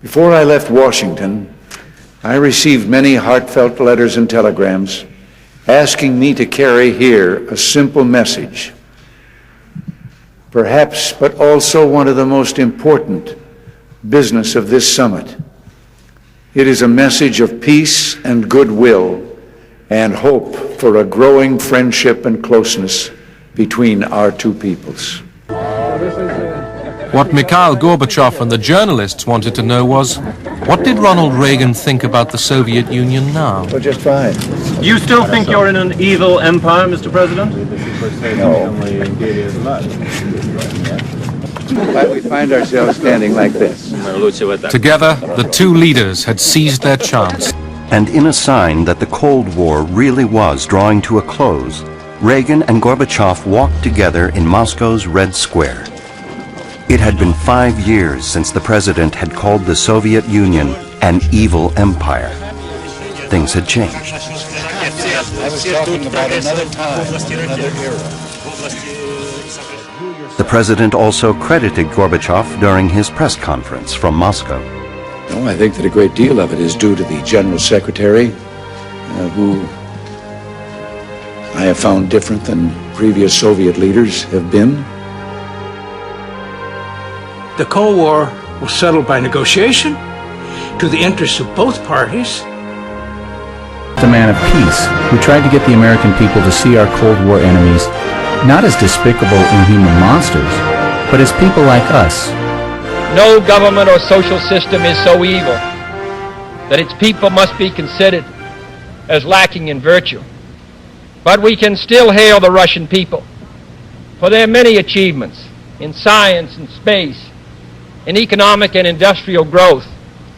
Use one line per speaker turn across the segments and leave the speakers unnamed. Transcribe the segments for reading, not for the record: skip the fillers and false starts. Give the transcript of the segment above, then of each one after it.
Before I left Washington, I received many heartfelt letters and telegrams asking me to carry here a simple message, perhaps, but also one of the most important business of this summit. It is a message of peace and goodwill and hope for a growing friendship and closeness between our two peoples.
What Mikhail Gorbachev and the journalists wanted to know was, what did Ronald Reagan think about the Soviet Union now?
Well, just fine.
Do you still think you're in an evil empire, Mr. President?
No. We find ourselves standing like this.
Together, the two leaders had seized their chance.
And in a sign that the Cold War really was drawing to a close, Reagan and Gorbachev walked together in Moscow's Red Square. It had been 5 years since the president had called the Soviet Union an evil empire. Things had changed.
I was talking about another time, another era.
The president also credited Gorbachev during his press conference from Moscow.
No, I think that a great deal of it is due to the General Secretary, who I have found different than previous Soviet leaders have been.
The Cold War was settled by negotiation to the interests of both parties.
The man of peace who tried to get the American people to see our Cold War enemies not as despicable, inhuman monsters, but as people like us.
No government or social system is so evil that its people must be considered as lacking in virtue. But we can still hail the Russian people for their many achievements in science and space, in economic and industrial growth,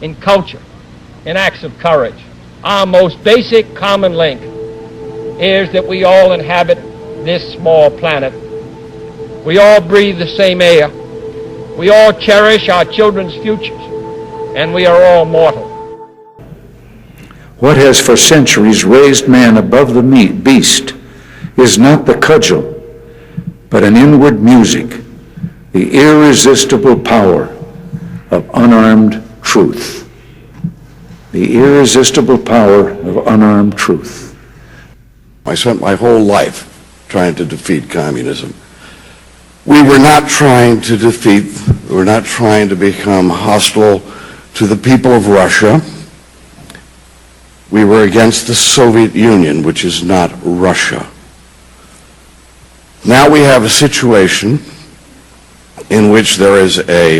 in culture, in acts of courage. Our most basic common link is that we all inhabit this small planet. We all breathe the same air. We all cherish our children's futures, and we are all mortal.
What has for centuries raised man above the beast is not the cudgel, but an inward music, the irresistible power of unarmed truth. The irresistible power of unarmed truth.
I spent my whole life trying to defeat communism. We were not trying to we're not trying to become hostile to the people of Russia. We were against the Soviet Union, which is not Russia. Now we have a situation in which there is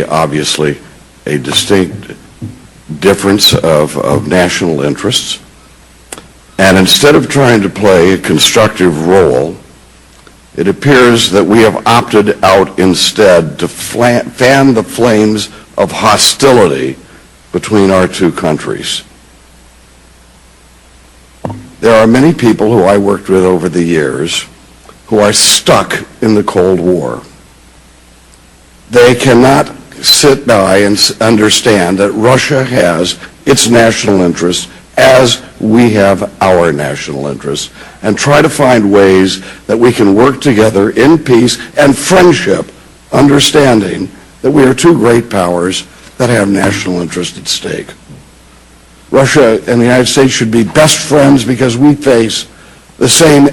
obviously a distinct difference of national interests. And instead of trying to play a constructive role, it appears that we have opted out instead to fan the flames of hostility between our two countries. There are many people who I worked with over the years who are stuck in the Cold War. They cannot sit by and understand that Russia has its national interests as we have our national interests, and try to find ways that we can work together in peace and friendship, understanding that we are two great powers that have national interest at stake. Russia and the United States should be best friends because we face the same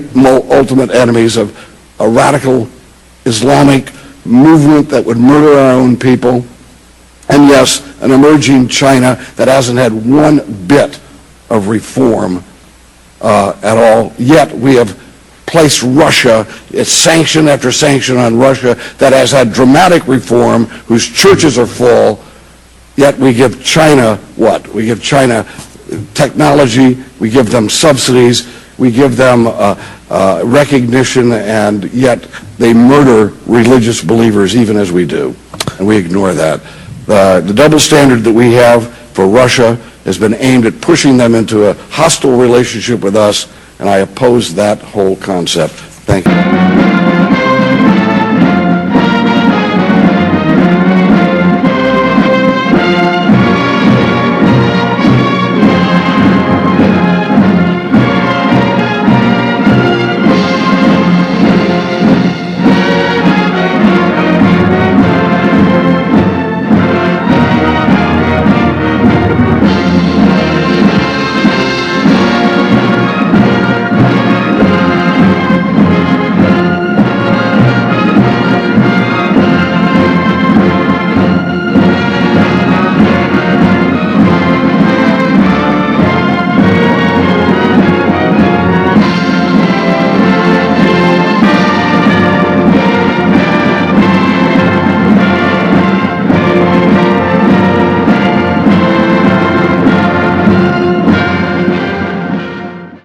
ultimate enemies of a radical Islamic movement that would murder our own people, and yes, an emerging China that hasn't had one bit of reform at all. Yet we have placed Russia, it's sanction after sanction on Russia that has had dramatic reform, whose churches are full, yet we give China what? We give China technology, we give them subsidies, we give them recognition, and yet they murder religious believers even as we do, and we ignore that. The double standard that we have for Russia has been aimed at pushing them into a hostile relationship with us, and I oppose that whole concept. Thank you.